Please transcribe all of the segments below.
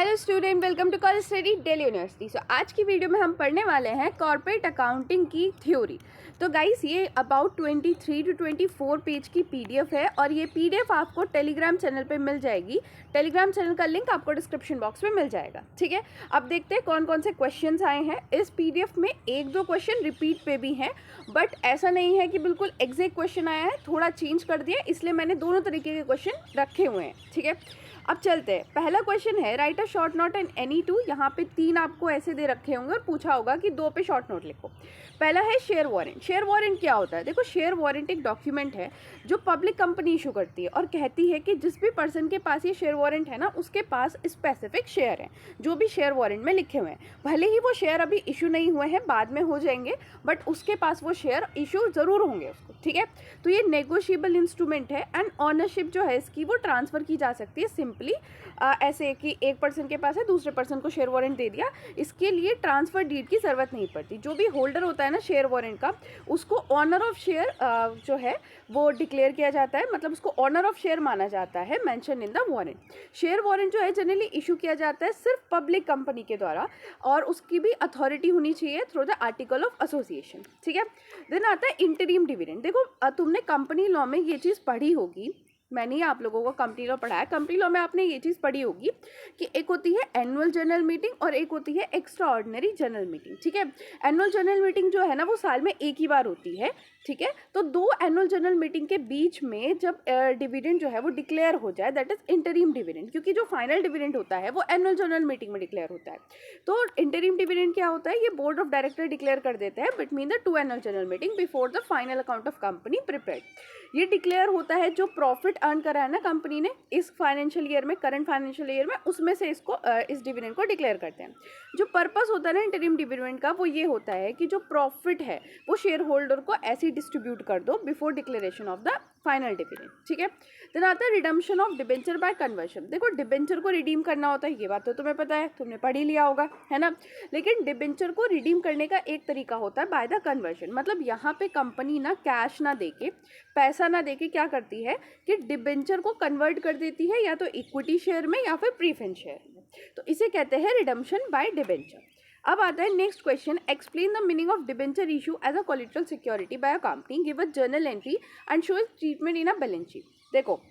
Hello student, welcome to college study daily university. So आज की video में हम पढ़ने वाले हैं कॉर्पोरेट अकाउंटिंग की थ्योरी। तो गाइस ये अबाउट 23 to 24 पेज की पीडीएफ है और ये पीडीएफ आपको टेलीग्राम चैनल पे मिल जाएगी। टेलीग्राम चैनल का लिंक आपको डिस्क्रिप्शन बॉक्स में मिल जाएगा। ठीक है, अब देखते हैं कौन कौन से क्वेश्चंस आए हैं इस पीडीएफ में। एक दो क्वेश्चन रिपीट पे भी हैं, बट ऐसा नहीं है कि बिल्कुल एग्जैक्ट क्वेश्चन आया है, थोड़ा चेंज कर दिया, इसलिए मैंने दोनों तरीके के क्वेश्चन रखे हुए हैं। ठीक है, अब चलते हैं। पहला क्वेश्चन है right a short note and any two. यहाँ पे 3 आपको ऐसे दे रखे होंगे और पूछा होगा कि 2 पे शॉर्ट नोट लिखो। पहला है शेयर वारंट। शेयर वारंट क्या होता है? देखो, शेयर वारंट एक डॉक्यूमेंट है जो पब्लिक कंपनी इशू करती है और कहती है कि जिस भी पर्सन के पास ये शेयर वारंट है ना, उसके पास स्पेसिफिक शेयर है जो भी शेयर वारंट में लिखे हुए हैं। भले ही वो शेयर अभी इशू नहीं हुए हैं, बाद में हो जाएंगे, बट उसके पास वो शेयर इशू ज़रूर होंगे उसको। ठीक है, तो ये नेगोशिएबल इंस्ट्रूमेंट है एंड ऑनरशिप जो है इसकी वो ट्रांसफ़र की जा सकती है सिंपली ऐसे कि एक पर्सन के पास है, दूसरे पर्सन को शेयर वारंट दे दिया। इसके लिए ट्रांसफ़र डीड की ज़रूरत नहीं पड़ती। जो भी होल्डर होता है ना शेयर वारंट का, उसको ऑनर ऑफ शेयर जो है वो डिक्लेयर किया जाता है, मतलब उसको ऑनर ऑफ शेयर माना जाता है mention in the warrant. Share warrant जो है जनरली इशू किया जाता है सिर्फ पब्लिक कंपनी के द्वारा और उसकी भी अथॉरिटी होनी चाहिए through the article of association. ठीक है, देन आता है इंटरिम डिविडेंड। देखो, तुमने कंपनी लॉ में ये चीज़ पढ़ी होगी, मैंने ही आप लोगों को कंपनी लॉ पढ़ाया। कंपनी लॉ में आपने ये चीज़ पढ़ी होगी कि एक होती है एनुअल जनरल मीटिंग और एक होती है एक्स्ट्रा ऑर्डिनरी जनरल मीटिंग। ठीक है, एनुअल जनरल मीटिंग जो है ना वो साल में एक ही बार होती है। ठीक है, तो 2 एनुअल जनरल मीटिंग के बीच में जब डिविडेंड जो है वो डिक्लेयर हो जाए, दैट इज इंटरिम डिविडेंड, क्योंकि जो फाइनल डिविडेंड होता है वो एनुअल जनरल मीटिंग में डिक्लेयर होता है। तो इंटरिम डिविडेंड क्या होता है? ये बोर्ड ऑफ डायरेक्टर डिक्लेयर कर देते हैं between the 2 annual general meeting before the final account of company prepared. ये डिक्लेयर होता है जो प्रॉफिट अर्न करा है ना कंपनी ने इस फाइनेंशियल ईयर में, करंट फाइनेंशियल ईयर में, उसमें से इसको इस डिविडेंड को डिक्लेयर करते हैं। जो पर्पस होता है ना इंटरिम डिविडेंड का, वो ये होता है कि जो प्रॉफिट है वो शेयर होल्डर को ऐसे डिस्ट्रीब्यूट कर दो before declaration of the final dividend. ठीक है, देन आता है redemption of debenture by conversion. देखो, डिबेंचर को रिडीम करना होता है, ये बात तो तुम्हें पता है, तुमने पढ़ ही लिया होगा, है ना। लेकिन डिबेंचर को रिडीम करने का एक तरीका होता है बाय द कन्वर्शन। मतलब यहाँ पे कंपनी ना कैश ना देके, पैसा ना देके क्या करती है कि डिबेंचर को कन्वर्ट कर देती है या तो इक्विटी शेयर में या फिर प्रीफरेंस शेयर में। तो इसे कहते हैं रिडम्पशन बाय डिबेंचर। अब आता है next question, explain the meaning of debenture issue as a collateral security by a company, give a journal entry and show its treatment in a balance sheet. देखो,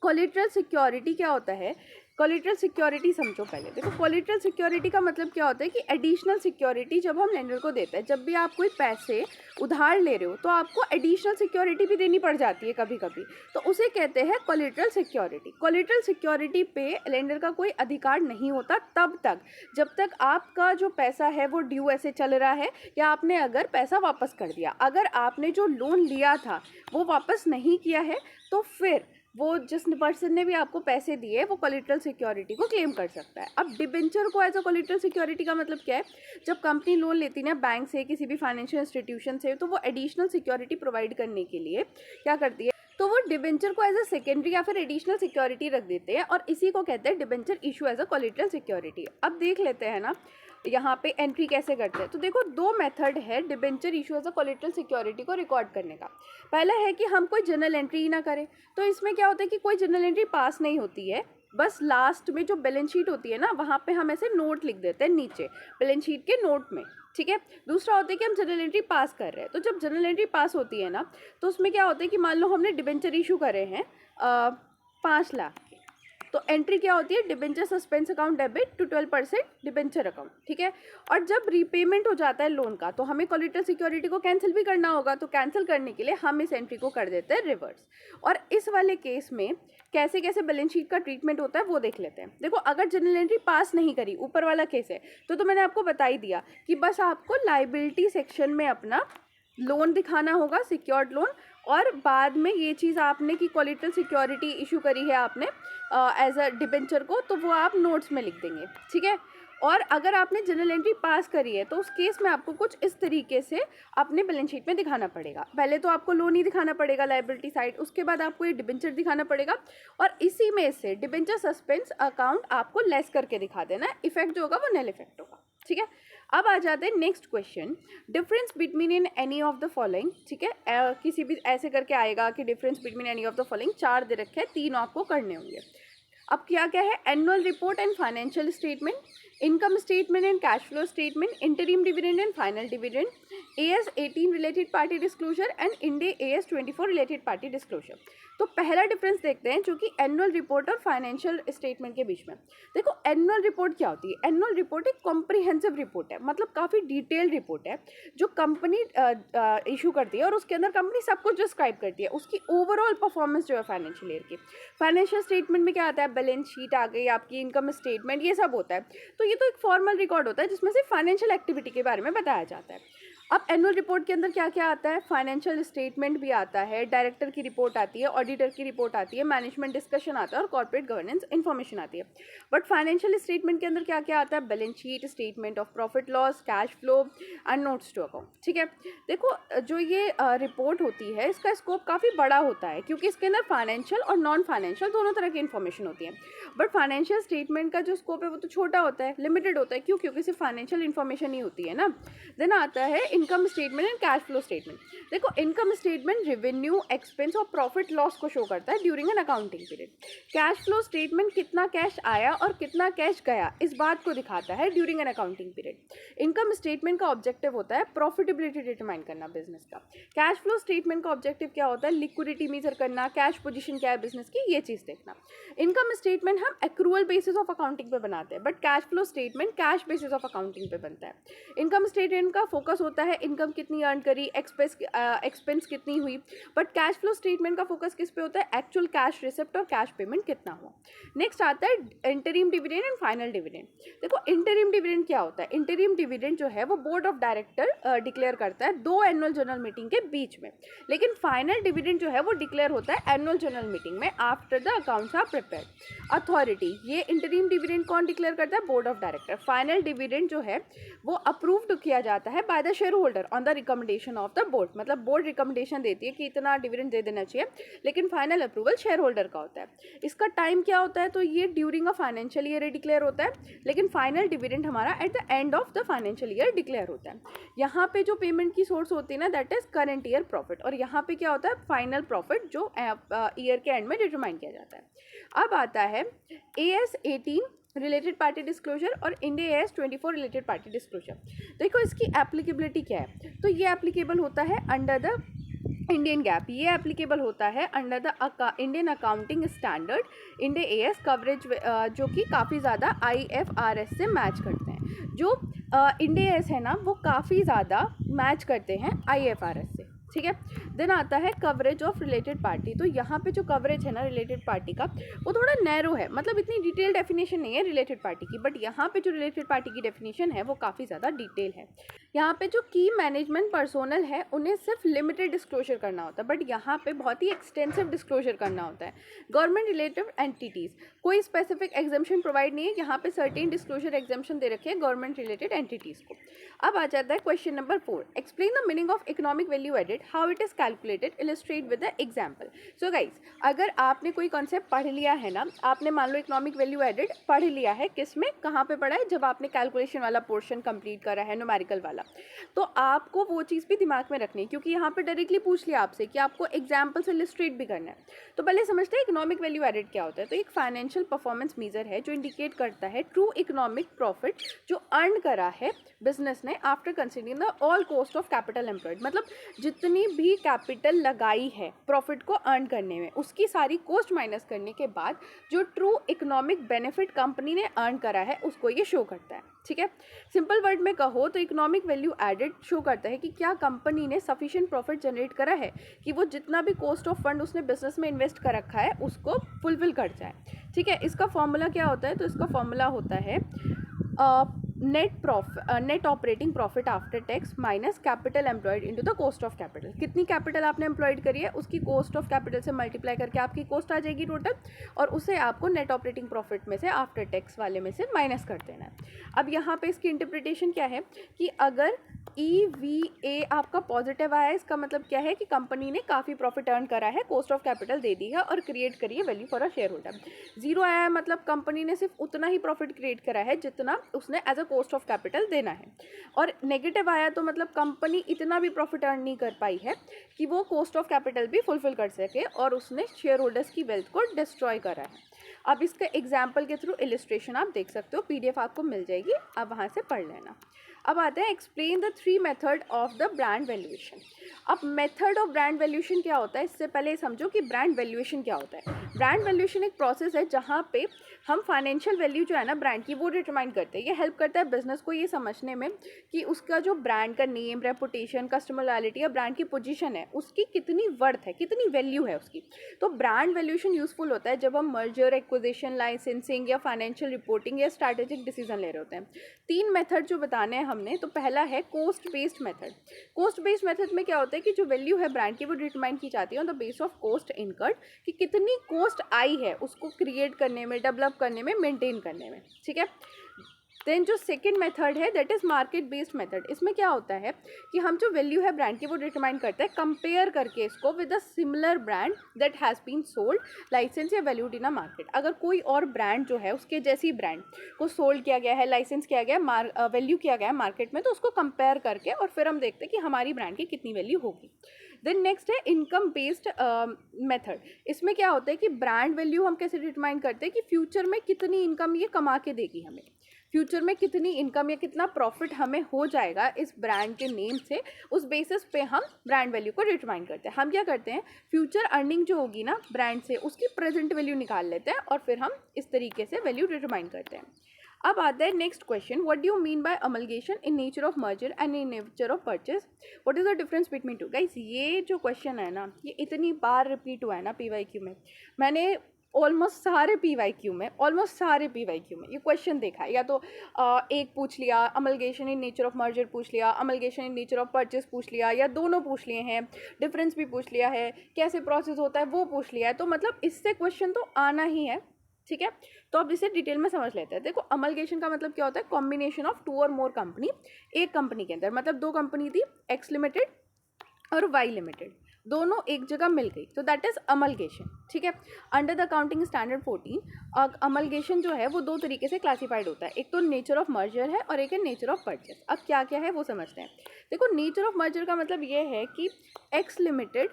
collateral security क्या होता है? Collateral security समझो पहले। देखो, collateral security का मतलब क्या होता है कि एडिशनल सिक्योरिटी जब हम लेंडर को देते हैं, जब भी आप कोई पैसे उधार ले रहे हो तो आपको एडिशनल सिक्योरिटी भी देनी पड़ जाती है कभी कभी, तो उसे कहते हैं कोलेटरल सिक्योरिटी। कोलेटरल सिक्योरिटी पे लेंडर का कोई अधिकार नहीं होता तब तक जब तक आपका जो पैसा है वो ड्यू ऐसे चल रहा है या आपने अगर पैसा वापस कर दिया। अगर आपने जो लोन लिया था वो वापस नहीं किया है तो फिर वो जिस पर्सन ने भी आपको पैसे दिए वो कोलेटरल सिक्योरिटी को क्लेम कर सकता है। अब डिबेंचर को एज अ कोलेटरल सिक्योरिटी का मतलब क्या है? जब कंपनी लोन लेती है ना बैंक से, किसी भी फाइनेंशियल इंस्टीट्यूशन से, तो वो एडिशनल सिक्योरिटी प्रोवाइड करने के लिए क्या करती है, तो वो डिबेंचर को एज अ सेकेंडरी या फिर एडिशनल सिक्योरिटी रख देते हैं और इसी को कहते हैं debenture issue as a collateral security. अब देख लेते हैं ना यहाँ पे एंट्री कैसे करते हैं। तो देखो, 2 मेथड है debenture issue as a collateral security को रिकॉर्ड करने का। पहला है कि हम कोई जर्नल एंट्री ही ना करें। तो इसमें क्या होता है कि कोई जर्नल एंट्री पास नहीं होती है, बस लास्ट में जो बैलेंस शीट होती है ना वहाँ पे हम ऐसे नोट लिख देते हैं नीचे बैलेंस शीट के नोट में। ठीक है, दूसरा होता है कि हम जर्नल एंट्री पास कर रहे हैं। तो जब जर्नल एंट्री पास होती है ना, तो उसमें क्या होता है कि मान लो हमने डिबेंचर इशू करे हैं 5 लाख, तो एंट्री क्या होती है? Debenture suspense account debit to 12% debenture account. ठीक है, और जब रीपेमेंट हो जाता है लोन का तो हमें कोलेटरल सिक्योरिटी को कैंसिल भी करना होगा, तो कैंसिल करने के लिए हम इस एंट्री को कर देते हैं रिवर्स। और इस वाले केस में कैसे कैसे बैलेंस शीट का ट्रीटमेंट होता है वो देख लेते हैं। देखो, अगर जर्नल एंट्री पास नहीं करी, ऊपर वाला केस है, तो मैंने आपको बता ही दिया कि बस आपको लाइबिलिटी सेक्शन में अपना लोन दिखाना होगा, सिक्योर्ड लोन, और बाद में ये चीज़ आपने कि कोलेटरल सिक्योरिटी इशू करी है आपने एज अ डिबेंचर को, तो वो आप नोट्स में लिख देंगे। ठीक है, और अगर आपने जर्नल एंट्री पास करी है तो उस केस में आपको कुछ इस तरीके से अपने बैलेंस शीट में दिखाना पड़ेगा। पहले तो आपको लोन ही दिखाना पड़ेगा लायबिलिटी साइड, उसके बाद आपको ये डिबेंचर दिखाना पड़ेगा और इसी में से डिबेंचर सस्पेंस अकाउंट आपको लेस करके दिखा देना। इफेक्ट जो होगा वो नेल इफेक्ट होगा। ठीक है, अब आ जाते हैं next question, difference between in any of the following. ठीक है, किसी भी ऐसे करके आएगा कि difference between any of the following, 4 दे रखे हैं, 3 आपको करने होंगे। अब क्या क्या है, annual report and financial statement, income statement and cash flow statement, interim dividend and final dividend, AS 18 related party disclosure and Ind AS 24 related party disclosure. तो पहला डिफरेंस देखते हैं जो कि एनुअल रिपोर्ट और फाइनेंशियल स्टेटमेंट के बीच में। देखो एनुअल रिपोर्ट क्या होती है, एनुअल रिपोर्ट एक कॉम्प्रिहेंसिव रिपोर्ट है, मतलब काफ़ी डिटेल्ड रिपोर्ट है जो कंपनी इशू करती है और उसके अंदर कंपनी सब कुछ डिस्क्राइब करती है, उसकी ओवरऑल परफॉर्मेंस जो है फाइनेंशियल ईयर की। फाइनेंशियल स्टेटमेंट में क्या आता है, बैलेंस शीट आ गई, आपकी इनकम स्टेटमेंट, ये सब होता है। तो ये तो एक फॉर्मल रिकॉर्ड होता है जिसमें से फाइनेंशियल एक्टिविटी के बारे में बताया जाता है। अब एनुअल रिपोर्ट के अंदर क्या क्या आता है, फाइनेंशियल स्टेटमेंट भी आता है, डायरेक्टर की रिपोर्ट आती है, ऑडिटर की रिपोर्ट आती है, मैनेजमेंट डिस्कशन आता है और कॉर्पोरेट गवर्नेंस इन्फॉर्मेशन आती है। बट फाइनेंशियल स्टेटमेंट के अंदर क्या क्या आता है, balance sheet, statement of profit loss, cash flow and notes to account. ठीक है, देखो जो ये रिपोर्ट होती है इसका स्कोप काफ़ी बड़ा होता है क्योंकि इसके अंदर फाइनेंशियल और नॉन फाइनेंशियल दोनों तरह की इन्फॉर्मेशन होती है। बट फाइनेंशियल स्टेटमेंट का जो स्कोप है वो तो छोटा होता है, लिमिटेड होता है। क्यों? क्योंकि सिर्फ फाइनेंशियल इन्फॉर्मेशन ही होती है ना। देन आता है income statement and cash flow statement. देखो इनकम स्टेटमेंट रेवेन्यू, एक्सपेंस और प्रॉफिट लॉस को शो करता है during an accounting period. Cash flow statement कितना कैश आया और कितना कैश गया इस बात को दिखाता है during an accounting period. Income statement का ऑब्जेक्टिव होता है प्रॉफिटेबिलिटी डिटरमाइन करना बिजनेस का। कैश फ्लो स्टेटमेंट का ऑब्जेक्टिव क्या होता है, लिक्विडिटी मेजर करना, कैश पोजीशन क्या है बिजनेस की, ये चीज़ देखना। इनकम स्टेटमेंट हम एक्रूअल बेसिस ऑफ अकाउंटिंग पे बनाते हैं, but cash flow statement cash basis of accounting पे बनता है। इनकम स्टेटमेंट का फोकस होता है इनकम कितनी अर्न करी, एक्सपेंस कितनी हुई, बट कैश फ्लो स्टेटमेंट का फोकस किस पे होता है, एक्चुअल कैश रिसिप्ट और कैश पेमेंट कितना हुआ। नेक्स्ट आता है interim dividend and final dividend. देखो इंटरिम डिविडेंड क्या होता है, इंटरिम डिविडेंड जो है वो बोर्ड ऑफ डायरेक्टर डिक्लेयर करता है 2 एनुअल जनरल मीटिंग के बीच में, लेकिन फाइनल डिविडेंड जो है वो डिक्लेयर होता है एनुअल जनरल मीटिंग में after the accounts are prepared. Authority, ये इंटरिम डिविडेंड कौन डिक्लेयर करता है, board of director. Final dividend जो है वो अप्रूव्ड किया जाता है by the share holder on the recommendation of the board, मतलब बोर्ड रिकमेंडेशन देती है कि इतना डिविडेंड दे देना चाहिए, लेकिन फाइनल अप्रूवल शेयर होल्डर का होता है। इसका टाइम क्या होता है, तो ये during a financial year declare होता है, लेकिन फाइनल डिविडेंड हमारा at the end of the financial year declare होता है। यहाँ पे जो पेमेंट की सोर्स होती है ना, that is current year profit, और यहाँ पे क्या होता है, फाइनल प्रॉफिट जो ईयर के एंड में डिटरमाइन किया जाता है। अब आता है AS 18 रिलेटेड पार्टी डिस्क्लोजर और Ind AS 24 related party disclosure. देखो इसकी एप्लीकेबिलिटी क्या है, तो ये एप्लीकेबल होता है अंडर द इंडियन गैप, ये एप्लीकेबल होता है under the Indian accounting standard Ind AS coverage, जो कि काफ़ी ज़्यादा IFRS से मैच करते हैं। जो इंड AS है ना वो काफ़ी ज़्यादा मैच करते हैं IFRS से। ठीक है, देन आता है कवरेज ऑफ रिलेटेड पार्टी। तो यहाँ पे जो कवरेज है ना रिलेटेड पार्टी का वो थोड़ा नैरो है, मतलब इतनी डिटेल डेफिनेशन नहीं है रिलेटेड पार्टी की, बट यहाँ पे जो रिलेटेड पार्टी की डेफिनेशन है वो काफ़ी ज़्यादा डिटेल है। यहाँ पे जो की मैनेजमेंट पर्सोनल है उन्हें सिर्फ लिमिटेड डिस्क्लोजर करना होता है, बट यहाँ पे बहुत ही एक्सटेंसिव डिस्क्लोजर करना होता है। गवर्नमेंट रिलेटेड एंटिटीज़, कोई स्पेसिफिक एग्जाम्शन प्रोवाइड नहीं है, यहाँ पे सर्टेन डिस्क्लोजर एग्जाम्शन दे रखे हैं गवर्नमेंट रिलेटेड एंटिटीज़ को। अब आ जाता है question number 4, explain the meaning of economic value added, how it is calculated, illustrate with the example. So guys, अगर आपने कोई कॉन्सेप्ट पढ़ लिया है ना, आपने मान लो इकोनॉमिक वैल्यू एडेड पढ़ लिया है, किस में, कहाँ पे पढ़ा है, जब आपने कैलकुलेशन वाला पोर्शन कंप्लीट करा है, न्यूमेरिकल वाला, तो आपको वो चीज़ भी दिमाग में रखनी है, क्योंकि यहाँ पे डायरेक्टली पूछ लिया आपसे कि आपको एग्जाम्पल से इलस्ट्रेट भी करना है। तो पहले समझते हैं इकोनॉमिक वैल्यू एडेड क्या होता है। तो एक फाइनेंशियल परफॉर्मेंस मेजर है जो इंडिकेट करता है ट्रू इकोनॉमिक प्रॉफिट जो अर्न करा है बिजनेस ने after considering the all cost of capital employed, मतलब जितनी भी कैपिटल लगाई है प्रॉफिट को अर्न करने में, उसकी सारी कॉस्ट माइनस करने के बाद जो ट्रू इकोनॉमिक बेनिफिट कंपनी ने अर्न करा है उसको ये शो करता है। ठीक है, सिंपल वर्ड में कहो तो इकोनॉमिक वैल्यू एडेड शो करता है कि क्या कंपनी ने सफिशिएंट प्रॉफिट जनरेट करा है कि वो जितना भी कॉस्ट ऑफ फंड उसने बिजनेस में इन्वेस्ट कर रखा है उसको फुलफिल कर जाए। ठीक है, इसका फॉर्मूला क्या होता है, तो इसका फॉर्मूला होता है net operating profit after tax minus capital employed into the cost of capital. कितनी कैपिटल आपने एम्प्लॉयड करी है उसकी कॉस्ट ऑफ कैपिटल से मल्टीप्लाई करके आपकी कॉस्ट आ जाएगी टोटल, और उसे आपको नेट ऑपरेटिंग प्रॉफिट में से आफ्टर टैक्स वाले में से माइनस कर देना है। अब यहाँ पे इसकी इंटरप्रिटेशन क्या है कि अगर EVA आपका पॉजिटिव आया, इसका मतलब क्या है कि कंपनी ने काफ़ी प्रॉफिट अर्न करा है, कॉस्ट ऑफ कैपिटल दे दी है और क्रिएट करी है value for a share holder. Zero आया है मतलब कंपनी ने सिर्फ उतना ही प्रॉफिट क्रिएट करा है जितना उसने as a cost of capital देना है, और नेगेटिव आया तो मतलब कंपनी इतना भी प्रॉफिट अर्न नहीं कर पाई है कि वो कॉस्ट ऑफ कैपिटल भी फुलफिल कर सके और उसने शेयर होल्डर्स की वेल्थ को डिस्ट्रॉय करा है। अब इसका एग्जाम्पल के थ्रू इलिस्ट्रेशन आप देख सकते हो, PDF आपको मिल जाएगी, आप वहाँ से पढ़ लेना। अब आते हैं explain the 3 method of the brand valuation. अब मेथड ऑफ ब्रांड वैल्यूएशन क्या होता है, इससे पहले समझो कि ब्रांड वैल्यूएशन क्या होता है। ब्रांड वैल्यूएशन एक प्रोसेस है जहाँ पे हम फाइनेंशियल वैल्यू जो है ना ब्रांड की, वो डिटरमाइन करते हैं। ये हेल्प करता है बिजनेस को ये समझने में कि उसका जो ब्रांड का नेम, रेपुटेशन, कस्टमर लॉयल्टी या ब्रांड की पोजीशन है, उसकी कितनी वर्थ है, कितनी वैल्यू है उसकी। तो ब्रांड वैल्यूएशन यूजफुल होता है जब हम मर्जर, एक्विजिशन, लाइसेंसिंग या फाइनेंशियल रिपोर्टिंग या स्ट्रैटेजिक डिसीजन ले रहे होते हैं। 3 मेथड जो बताने हैं हमने, तो पहला है cost based method. Cost based method में क्या होता है कि जो वैल्यू है ब्रांड की, वो डिटरमाइन की जाती है on the base of cost incurred, कि कितनी कॉस्ट आई है उसको क्रिएट करने में, डेवलप करने में, मेंटेन करने में, ठीक है। देन जो सेकेंड मेथड है that is market based method. इसमें क्या होता है कि हम जो वैल्यू है ब्रांड की, वो डिटरमाइन करते हैं कंपेयर करके इसको with a similar brand that has been sold, license या वैल्यूड इन अ मार्केट। अगर कोई और ब्रांड जो है उसके जैसी ब्रांड को सोल्ड किया गया है, लाइसेंस किया गया है, वैल्यू किया गया है मार्केट में, तो उसको कंपेयर करके और फिर हम देखते हैं कि हमारी ब्रांड की कितनी वैल्यू होगी। देन नेक्स्ट है इनकम बेस्ड मेथड। इसमें क्या होता है कि ब्रांड वैल्यू हम कैसे डिटरमाइन करते हैं कि फ्यूचर में कितनी इनकम ये कमा के देगी हमें, फ्यूचर में कितनी इनकम या कितना प्रॉफिट हमें हो जाएगा इस ब्रांड के नेम से, उस बेसिस पे हम ब्रांड वैल्यू को डिटरमाइन करते हैं। हम क्या करते हैं, फ्यूचर अर्निंग जो होगी ना ब्रांड से, उसकी प्रेजेंट वैल्यू निकाल लेते हैं और फिर हम इस तरीके से वैल्यू डिटरमाइन करते हैं। अब आता है next question, what do you mean by amalgamation in nature of merger and in nature of purchase, what is the difference between two. Guys ये जो क्वेश्चन है ना, ये इतनी बार रिपीट हुआ है ना PYQ में, मैंने ऑलमोस्ट सारे PYQ में ये क्वेश्चन देखा है। या तो एक पूछ लिया, amalgamation in nature of merger पूछ लिया, amalgamation in nature of purchase पूछ लिया, या दोनों पूछ लिए हैं, डिफरेंस भी पूछ लिया है, कैसे प्रोसेस होता है वो पूछ लिया है। तो मतलब इससे क्वेश्चन तो आना ही है, ठीक है। तो अब इसे डिटेल में समझ लेते हैं। देखो अमलगेशन का मतलब क्या होता है, कॉम्बिनेशन ऑफ 2 और मोर कंपनी, एक कंपनी के अंदर, मतलब 2 कंपनी थी, X लिमिटेड और Y लिमिटेड, दोनों एक जगह मिल गई, तो दैट इज अमलगेशन, ठीक है। Under the accounting standard 14 amalgamation जो है वो 2 तरीके से क्लासीफाइड होता है, एक तो नेचर ऑफ मर्जर है और एक है नेचर ऑफ परचेज। अब क्या क्या है वो समझते हैं। देखो नेचर ऑफ मर्जर का मतलब ये है कि X लिमिटेड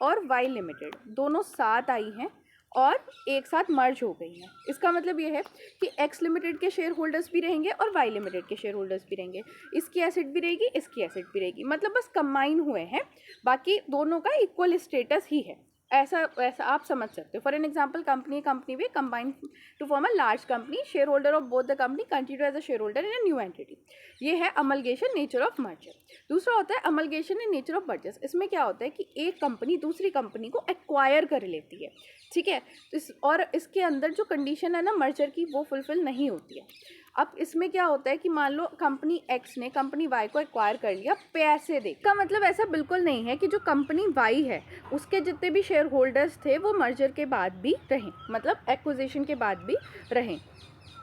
और Y लिमिटेड दोनों साथ आई हैं और एक साथ मर्ज हो गई हैं। इसका मतलब ये है कि X लिमिटेड के शेयर होल्डर्स भी रहेंगे और Y लिमिटेड के शेयर होल्डर्स भी रहेंगे, इसकी एसेट भी रहेगी, इसकी एसेट भी रहेगी, मतलब बस कंबाइन हुए हैं, बाकी दोनों का इक्वल स्टेटस ही है। ऐसा आप समझ सकते हो। फॉर एन एग्जाम्पल, कंपनी वे combine to form a large company, share holder of both the company continue as a share holder in a new entity. ये है अमलगेशन, नेचर ऑफ मर्जर। दूसरा होता है amalgamation in nature of purchase. इसमें क्या होता है कि एक कंपनी दूसरी कंपनी को एक्वायर कर लेती है, ठीक है। तो और इसके अंदर जो कंडीशन है ना मर्जर की, वो फुलफिल नहीं होती है। अब इसमें क्या होता है कि मान लो कंपनी X ने कंपनी Y को एक्वायर कर लिया पैसे दे, का मतलब ऐसा बिल्कुल नहीं है कि जो कंपनी Y है उसके जितने भी शेयर होल्डर्स थे वो मर्जर के बाद भी रहें, मतलब एक्विजिशन के बाद भी रहें।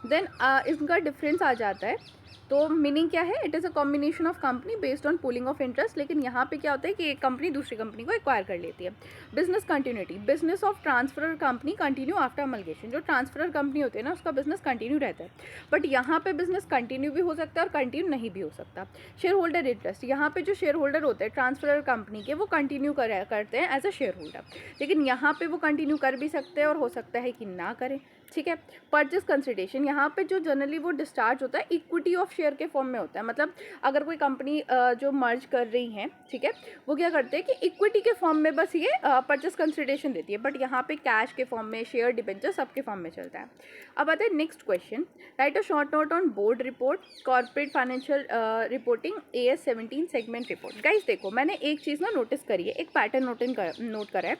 देन इनका डिफरेंस आ जाता है। तो मीनिंग क्या है, it is a combination of company based on pooling of interest. लेकिन यहाँ पे क्या होता है कि एक कंपनी दूसरी कंपनी को एक्वायर कर लेती है। Business continuity, business of transferor company continue after amalgamation. जो ट्रांसफरर कंपनी होती है ना उसका बिजनेस कंटिन्यू रहता है, बट यहाँ पे बिजनेस कंटिन्यू भी हो सकता है और कंटिन्यू नहीं भी हो सकता। शेयर होल्डर इंटरेस्ट, यहाँ पे जो शेयर होल्डर होते हैं ट्रांसफरर कंपनी के, वो कंटिन्यू करते हैं एज अ शेयर होल्डर, लेकिन यहाँ पे वो कंटिन्यू कर भी सकते हैं और हो सकता है कि ना करें, ठीक है। परचेस कंसिडरेशन, यहाँ पे जो जनरली वो डिस्चार्ज होता है इक्विटी ऑफ शेयर के फॉर्म में होता है। मतलब अगर कोई कंपनी जो मर्ज कर रही है, ठीक है, वो क्या करते हैं कि इक्विटी के फॉर्म में बस ये परचेस कंसिडरेशन देती है, बट यहाँ पे कैश के फॉर्म में, शेयर, डिबेंचर सबके फॉर्म में चलता है। अब आता है next question, right a short note on board report, corporate financial reporting, AS 17 segment report. Guys देखो मैंने एक चीज़ ना नोटिस करी है, एक पैटर्न नोट करा है।